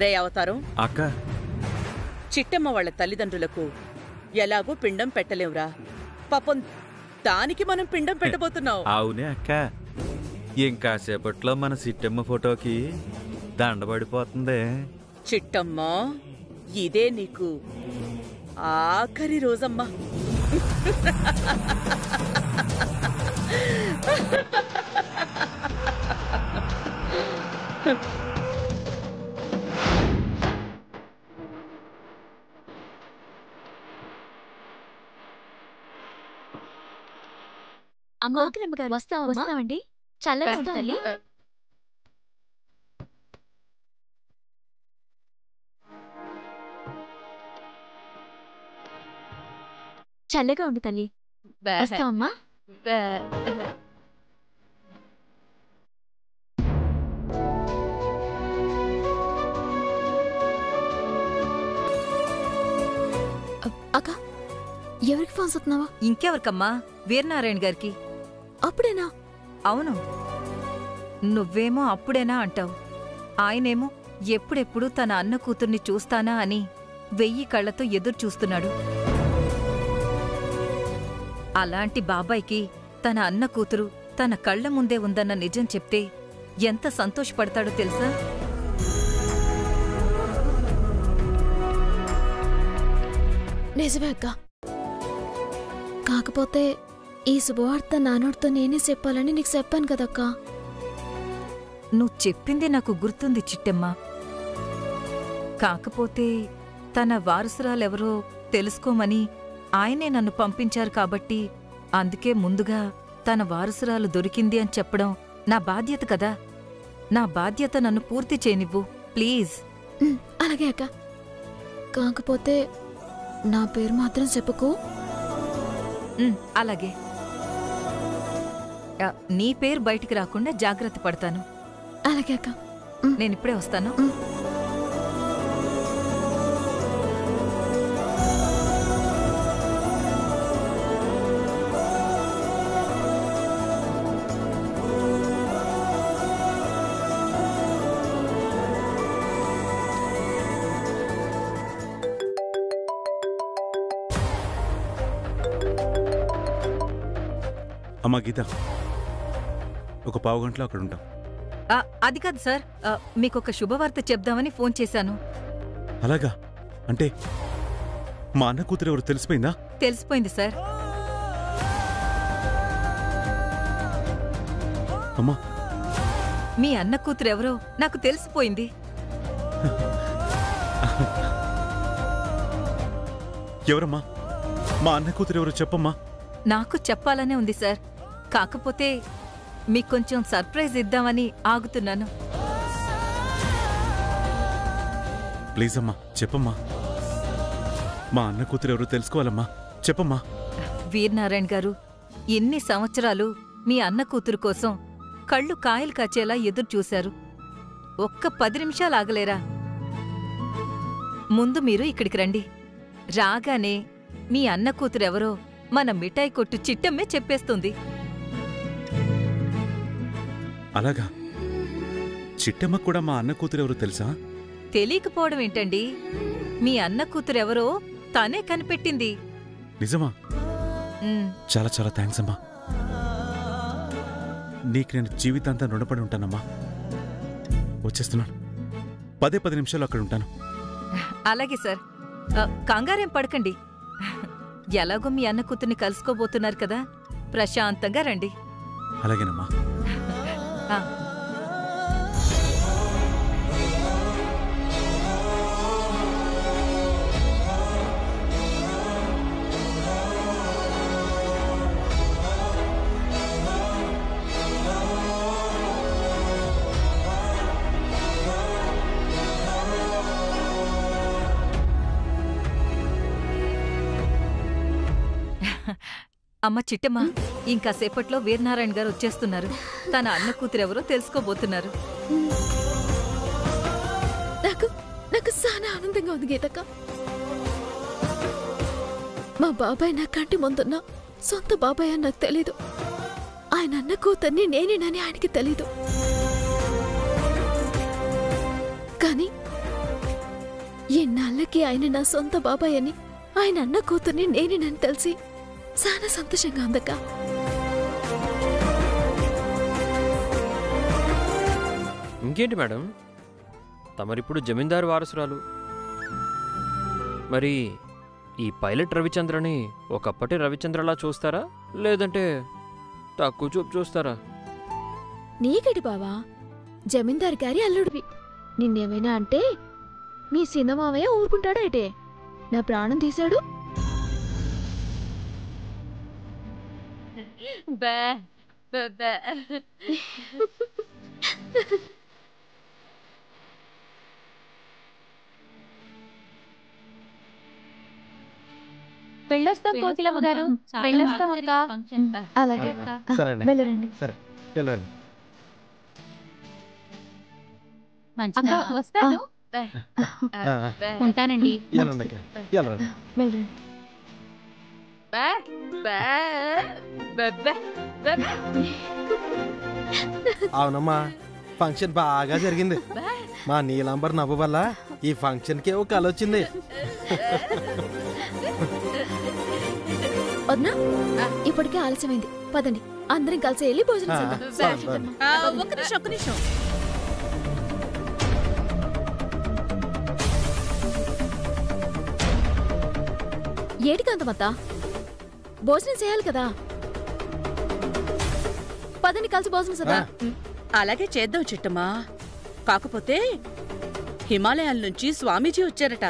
రే అవతారం అక్క, చిట్టమ్మ వాళ్ళ తల్లిదండ్రులకు ఎలాగూ పిండం పెట్టలేవురా. పాపం దానికి మనం పిండం పెట్టబోతున్నాం. అవునే అక్క, ఇంకాసేపట్లో మన సిట్టమ్మ ఫోటోకి దండబడిపోతుంది. చిట్టమ్మ, ఇదే నీకు ఆఖరి రోజమ్మా. వస్తామండి. చల్లగా ఉంటుంది. చల్లగా ఉండు తల్లి. వస్తావమ్మా. అక్క, ఎవరికి ఫోన్ చేస్తున్నావా? ఇంకెవరికమ్మా? వీరనారాయణ గారికి. అప్పుడేనా? అవును. నువ్వేమో అప్పుడేనా అంటావు, ఆయనేమో ఎప్పుడెప్పుడు తన అన్న కూతుర్ని చూస్తానా అని 1000 కళ్లతో ఎదురు చూస్తున్నాడు. అలాంటి బాబాయికి తన అన్న కూతురు తన కళ్ల ముందే ఉందన్న నిజం చెప్తే ఎంత సంతోషపడతాడో తెలుసా? నిజమే అక్క. కాకపోతే ఈ శుభవార్త నానోడితో నేనే చెప్పాలని నీకు చెప్పాను కదక్కా. నువ్వు చెప్పింది నాకు గుర్తుంది చిట్టమ్మ. కాకపోతే తన వారసురాలెవరో తెలుసుకోమని ఆయనే నన్ను పంపించారు కాబట్టి అందుకే ముందుగా తన వారసురాలు దొరికింది అని చెప్పడం నా బాధ్యత కదా. నా బాధ్యత నన్ను పూర్తి చేయనివ్వు ప్లీజ్. అలాగే అక్క. కాకపోతే నా పేరు మాత్రం చెప్పుకో. అలాగే. నీ పేరు బయటికి రాకుండా జాగ్రత్త పడతాను. అలాగే అక్క. నేనిప్పుడే వస్తాను. అమ్మా గీత, ఒక పావు గంటలో అక్కడ ఉంటాం. అది కాదు సార్, మీకొక శుభవార్త చెప్దామని ఫోన్ చేశాను. అలాగా? అంటే మా అన్న కూతురు ఎవరు తెలిసిపోయిందా? తెలిసిపోయింది సార్. అమ్మా, మీ అన్న కూతురెవరో నాకు తెలిసిపోయింది. ఎవరమ్మా? మా అన్న కూతురు ఎవరో చెప్పమ్మా. నాకు చెప్పాలనే ఉంది సార్, కాకపోతే మీకు కొంచెం సర్ప్రైజ్ ఇద్దామని ఆగుతున్నాను. ప్లీజ్ అమ్మా, చెప్పమ్మా. మా అన్న కూతురు ఎవరో తెలుసుకోవాలమ్మా, చెప్పమ్మా. వీరనారాయణ గారు, ఎన్ని సంవత్సరాలు మీ అన్న కూతురు కోసం కళ్ళు కాయలు కాచేలా ఎదురు చూశారు. ఒక్క 10 నిమిషాలు ఆగలేరా? ముందు మీరు ఇక్కడికి రండి. రాగానే మీ అన్న కూతురెవరో మన మిఠాయి కొట్టు చిట్టమ్మే చెప్పేస్తుంది. అలాగా? చిట్టమ్మ కూడా మా అన్న కూతురు ఎవరో తెలుసా? తెలియకపోవడం ఏంటండి, మీ అన్న కూతురెవరో తానే కనిపెట్టింది. నిజమా? చాలా చాలా థ్యాంక్స్ అమ్మా. నీకు నేను జీవితాంతం రుణపడి ఉంటానమ్మా. వచ్చేస్తున్నాను. 10 నిమిషాలు అక్కడ ఉంటాను. అలాగే సార్. కంగారేం పడకండి. ఎలాగో మీ అన్న కూతుర్ని కలుసుకోబోతున్నారు కదా, ప్రశాంతంగా రండి. అలాగేనమ్మా. అమ్మ చిట్టమ్మ, ఇంకాసేపట్లో వీరనారాయణ గారు వచ్చేస్తున్నారు. తన అన్న కూతురెవరో తెలుసుకోబోతున్నారు. నాకు చాలా ఆనందంగా ఉంది గీతక్క. మా బాబాయ్ నా కంటి ముందున్నా సొంత బాబాయ్ అని నాకు తెలీదు. ఆయన అన్న కూతుర్ని నేనేనని ఆయనకి తెలీదు. కానీ ఎన్నాళ్ళకి ఆయన నా సొంత బాబాయ్ అని, ఆయన అన్న కూతుర్ని నేనేనని తెలిసి చాలా సంతోషంగా ఉందక్క. ఇంకేంటి మేడం, తమరిప్పుడు జమీందారు వారసురాలు. మరి ఈ పైలట్ రవిచంద్రని ఒకప్పటి రవిచంద్రలా చూస్తారా, లేదంటే తక్కువ చూపు చూస్తారా? నీకటి బావా, జమీందారు గారి అల్లుడివి. నిన్నేమైనా అంటే మీ సినిమావయ్య ఊరుకుంటాడా ఏటే? నా ప్రాణం తీశాడు. వెళ్ళొస్తాం కోకిలమ్మ గారు, వెళ్ళొస్తాం అక్క. అలాగే వెళ్ళరండి. అక్క వస్తాను. ఉంటానండి. వెళ్ళరండి. అవునమ్మా, ఫంక్షన్ బాగా జరిగింది. మా నీలాంబర్ నవ్వు వల్ల ఈ ఫంక్షన్కే ఒక కళ వచ్చింది. వద్నా, ఇప్పటికే ఆలస్యమైంది. పదండి, అందరం కలిసి వెళ్ళి భోజనం చేద్దాం. ఒక్క నిమిషం. ఏటి కాంతమత్త, భోజనం చేయాలి కదా. పదండి, కలిసి భోజనం చేద్దాం. అలాగే చేద్దాం చిట్టమ్మా. కాకపోతే హిమాలయాల నుంచి స్వామీజీ వచ్చారట.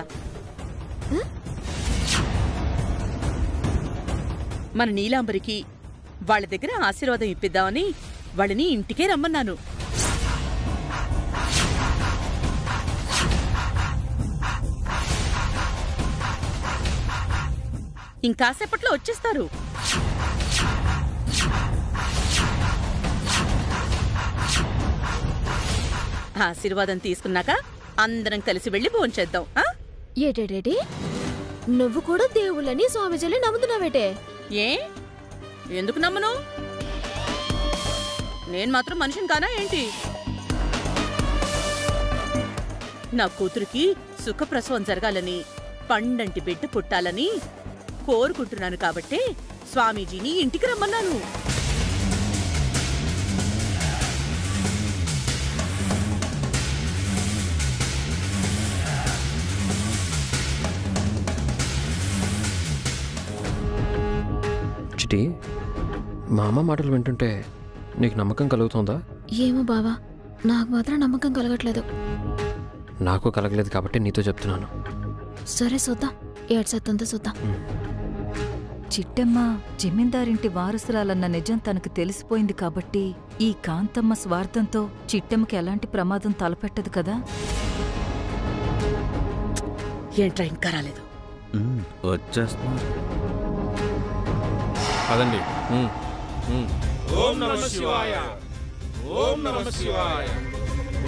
మన నీలాంబరికి వాళ్ళ దగ్గర ఆశీర్వాదం ఇప్పిద్దామని వాళ్ళని ఇంటికే రమ్మన్నాను. ఇంకాసేపట్లో వచ్చేస్తారు. ఆశీర్వాదం తీసుకున్నాక అందరం కలిసి వెళ్ళి భోంచేద్దాం. ఏటేటేటి, నువ్వు కూడా దేవుళ్ళని స్వామీజీని నమ్ముతున్నావేటే? ఏ, ఎందుకు నమ్మను? నేను మాత్రం మనిషిని కానా ఏంటి? నా కూతురికి సుఖప్రసవం జరగాలని, పండంటి బిడ్డ పుట్టాలని కోరుకుంటున్నాను కాబట్టే స్వామీజీని ఇంటికి రమ్మన్నాను. చిటి, మా అమ్మ మాటలు వింటుంటే నీకు నమ్మకం కలుగుతుందా? ఏమో బావా, నాకు మాత్రం నమ్మకం కలగట్లేదు. నాకు కలగలేదు కాబట్టి నీతో చెప్తున్నాను. సరే చూద్దాం, ఏడ్సత్తంతా చూద్దాం. చిట్టమ్మ జమీందారింటి వారసురాలన్న నిజం తనకు తెలిసిపోయింది కాబట్టి ఈ కాంతమ్మ స్వార్థంతో చిట్టమ్మకి ఎలాంటి ప్రమాదం తలపెట్టదు కదా. ఏంట్రా ఇంకా రాలేదు? వచ్చేస్తున్నారు. పదండి. ఓం నమః శివాయ, ఓం నమః శివాయ,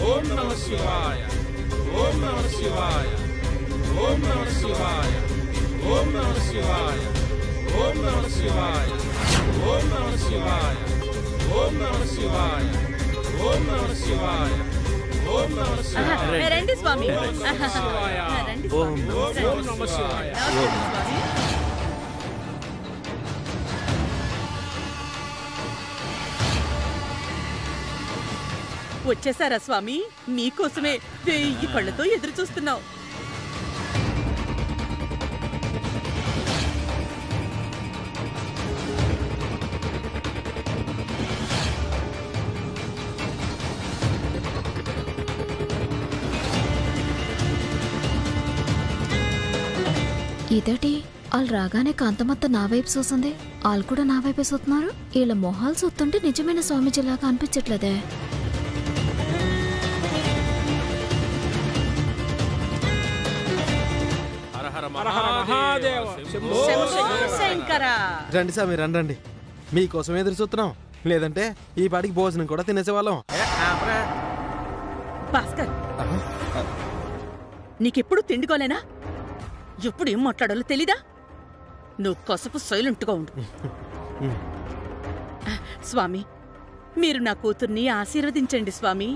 ఓం నమః శివాయ, ఓం నమః శివాయ, ఓం నమః శివాయ, ఓం నమః శివాయ, ఓం నమః శివాయ, ఓం నమః శివాయ, ఓం నమః శివాయ, ఓం నమః శివాయ, ఓం నమః శివాయ. రండి స్వామి. రండి స్వామి. ఓం నమః శివాయ. వచ్చేసారా స్వామి? మీకోసమే 1000 కళ్ళతో ఎదురు చూస్తున్నావు. ఇదేటి, వాళ్ళు రాగానే కాంతమత్త నా వైపు చూసింది, వాళ్ళు కూడా నా వైపే చూస్తున్నారు. వీళ్ళ మొహాలు చూస్తుంటే నిజమైన స్వామీజీలాగా అనిపించట్లేదే. రండి స్వామి, రండి. మీకోసం ఎదురు చూస్తున్నాం. లేదంటే ఈ పాటికి భోజనం కూడా తినేసేవాళ్ళం. భాస్కర్, నీకెప్పుడు తిండికోలేనా? ఎప్పుడు ఏం మాట్లాడాలో తెలీదా? నువ్వు కొసపు సైలెంట్గా ఉండు. స్వామి, మీరు నా కూతుర్ని ఆశీర్వదించండి స్వామి.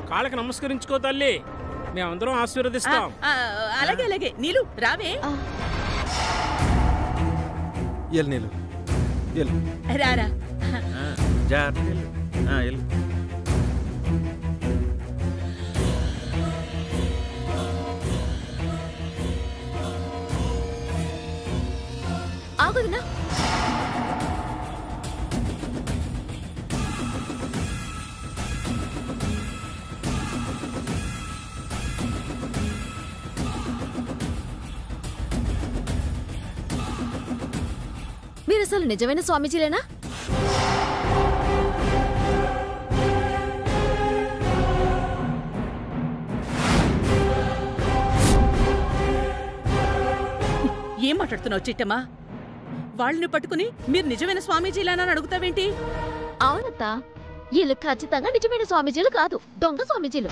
కాళ్ళకి నమస్కరించుకో తల్లి. మేమందరం ఆశీర్వదిస్తాం. అలాగే అలాగే. నీలు రావే. ఎల్ నీళ్ళు ఎల్ రారా. జాగ్రత్తగా వెళ్ళు. వెళ్ళు. ఆగుదునా? మీరు అసలు నిజమైన స్వామీజీలేనా? ఏం మాట్లాడుతున్నావు చిట్టమ్మా? వాళ్ళని పట్టుకుని మీరు నిజమైన స్వామీజీలానా అడుగుతావేంటి? అవునత్త, వీళ్ళు ఖచ్చితంగా నిజమైన స్వామీజీలు కాదు, దొంగ స్వామీజీలు.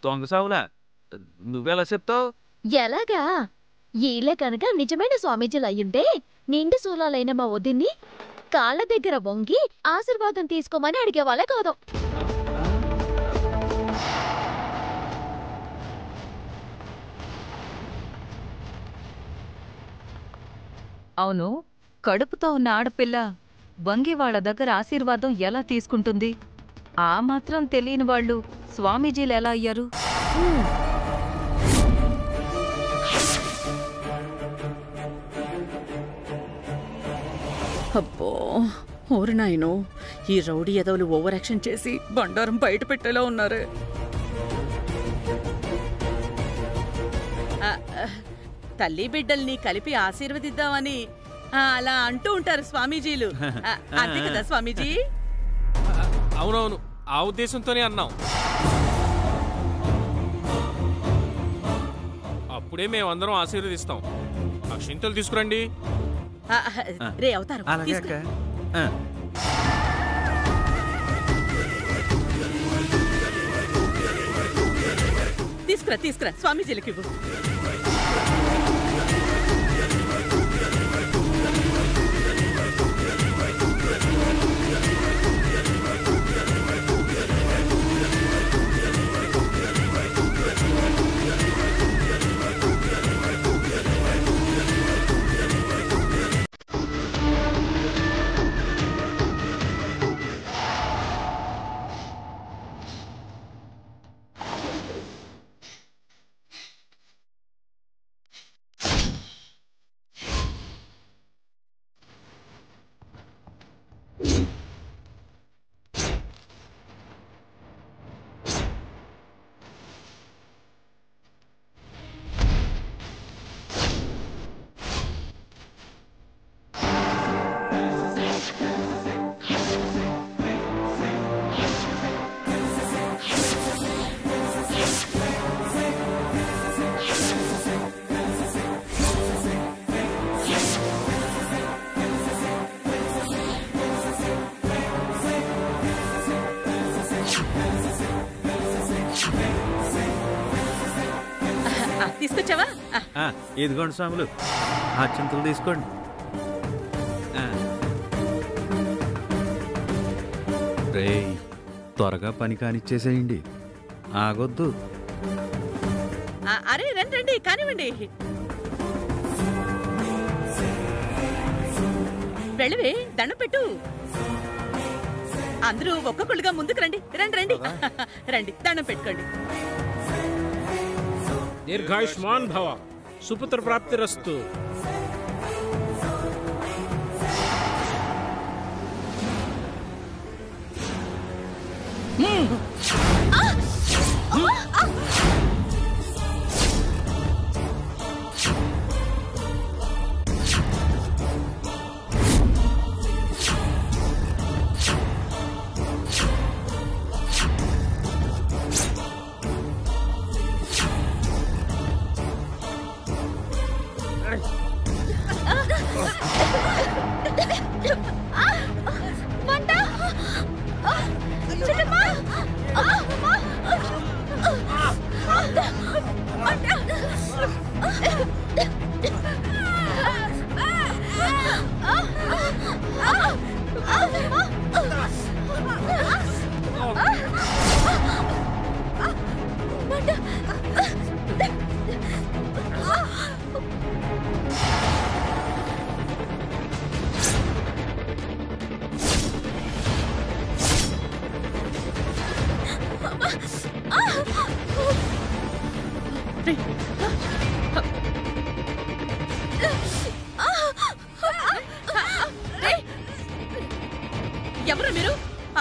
దొంగ సావులా నువ్వెలా చెప్తావు? ఎలాగా? వీళ్ళే కనుక నిజమైన స్వామీజీలు అయ్యుంటే నిండు శూలాలైన మా వదిన్ని కాళ్ళ దగ్గర వంగి ఆశీర్వాదం తీసుకోమని అడిగేవాళ్ళే కాదు. అవును, కడుపుతో ఉన్న ఆడపిల్ల వంగి వాళ్ళ దగ్గర ఆశీర్వాదం ఎలా తీసుకుంటుంది? ఆ మాత్రం తెలియని వాళ్ళు స్వామీజీలు ఎలా అయ్యారు? అబ్బో ఊరు నాయను, ఈ రౌడీ ఎదవులు ఓవర్ యాక్షన్ చేసి బండారం బయట పెట్టేలా ఉన్నారు. తల్లి బిడ్డల్ని కలిపి ఆశీర్వదిద్దామని అలా అంటూ ఉంటారు స్వామీజీలు. అంతే కదా స్వామీజీ? అవునవును, ఆ ఉద్దేశంతోనే అన్నాం. అప్పుడే మేమందరం ఆశీర్వదిస్తాం. అక్షింతలు తీసుకురండి. రే అవుతారు. అలాగే అక్క. తీసుకురా తీసుకురా, స్వామీజీలకి ఇవ్వు. తీసుకొచ్చావా? ఇదిగోండి స్వాములు, అక్షింతలు తీసుకోండి. రేయ్, త్వరగా పని కానిచ్చేసేయండి, ఆగొద్దు. అరే రండి రండి, కానివ్వండి. వెళ్ళవే, దండం పెట్టు. అందరూ ఒక్కొక్కళ్ళుగా ముందుకు రండి. రండి రండి రండి, దండం పెట్టుకోండి. దీర్ఘాయుష్మాన్ భవ, సుపుత్ర ప్రాప్తిరస్తు.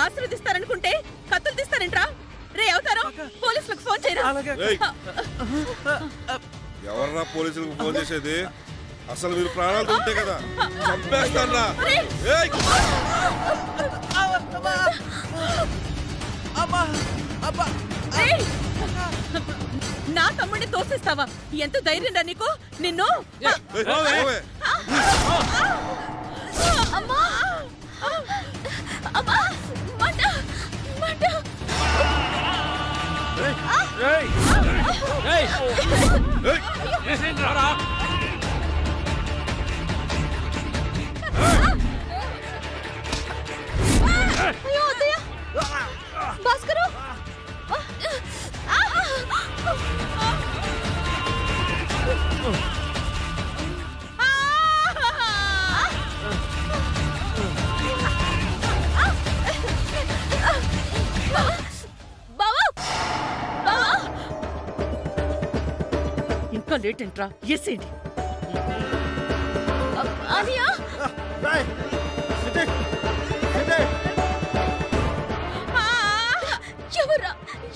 ఆశీర్వదిస్తారనుకుంటే కత్తులు తీస్తారంట్రా. రే అవుతారో పోలీసులకు ఫోన్ చేయరా. ఎవర్రా పోలీసులకు ఫోన్ చేసేది? అసలు మీరు ప్రాణాలతో ఉంటే కదా చంపేస్తారా? నా తమ్ముడిని తోసేస్తావా? ఎంత ధైర్యం రా నీకు? నిన్ను భాస్కరు ఇంకా లేట్ ఏంట్రా? ఎసేంటి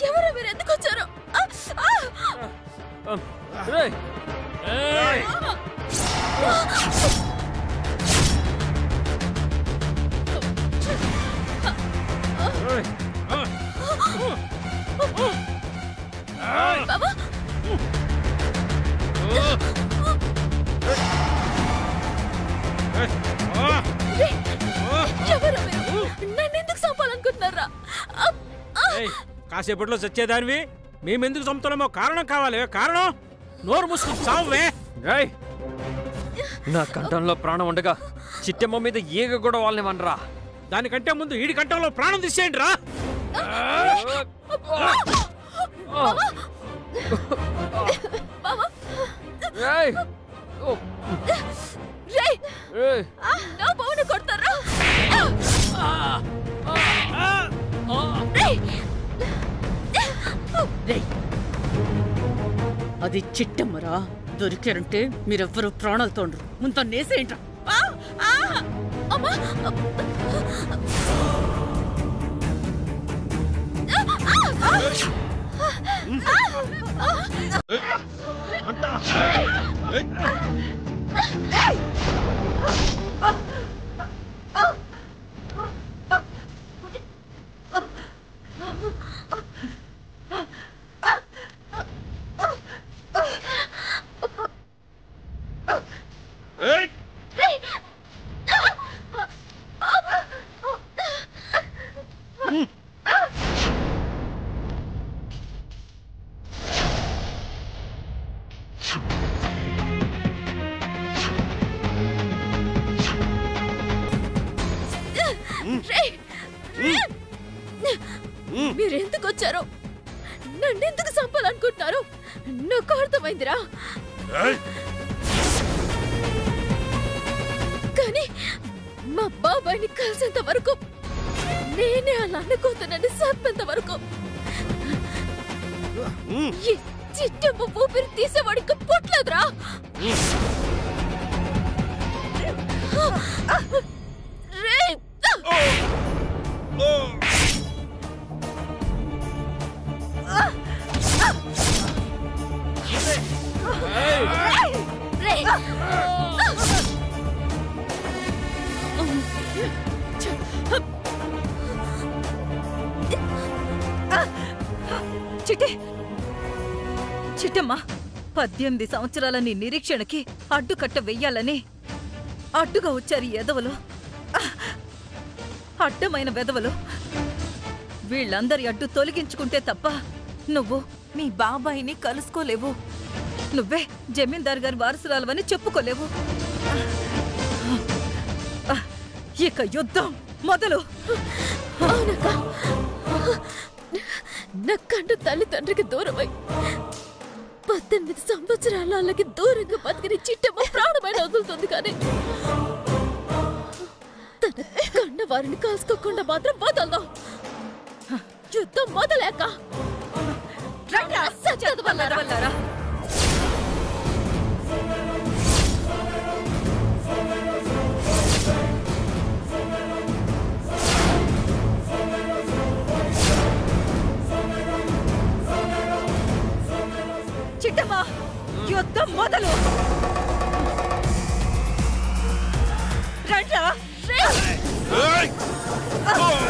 ఎవరా మీరు ఎందుకు వచ్చారు? నన్నెందుకు చంపాలనుకుంటున్నారా? కాసేపట్లో చచ్చేదానివి మేమెందుకు చంపుతున్నామో కారణం కావాలి. కారణం నోరు మూసుకుని చావే. నా కంఠంలో ప్రాణం ఉండగా చిట్టమ్మ మీద ఈగ కూడా వాళ్ళని వనరా. దానికంటే ముందు ఈడి కంఠంలో ప్రాణం తీసేయండి రా. కొడతారా? అది చిట్టమ్మరా. దొరికారంటే మీరెవ్వరూ ప్రాణాలతో ఉండరు. ముందు నేసేంట్రా. మీరెందుకు వచ్చారు? నన్నెందుకు చంపాలనుకుంటున్నారు? నాకు అర్థమైందిరా. కానీ మా బాబాయిని కలిసేంత వరకు, నేనే అలా అనుకోతానని చెప్పేంత వరకు ఈ చిట్టమ్మ ఊపిరి తీసేవాడికి పుట్టలేదురా. చిట్టమ్మా, 18 సంవత్సరాల నీ నిరీక్షణకి అడ్డుకట్ట వెయ్యాలని అడ్డుగా వచ్చారు ఎదవలు, అడ్డమైన వెదవలు. వీళ్ళందరి అడ్డు తొలగించుకుంటే తప్ప నువ్వు మీ బాబాయిని కలుసుకోలేవు. నువ్వే జమీందార్ గారి వారసురాలవని చెప్పుకోలేవు. ఇక యుద్ధం మొదలు. నా కన్న తల్లిదండ్రికి దూరమై 18 సంవత్సరాల అలాగే దూరంగా బతికిన చిట్టమ్మ ప్రాణమైన వదులుతుంది. కానీ తన కన్న వారిని కాల్చుకోకుండా మాత్రం వదలదు. యుద్ధం మొదలేక వల్లారా Oh!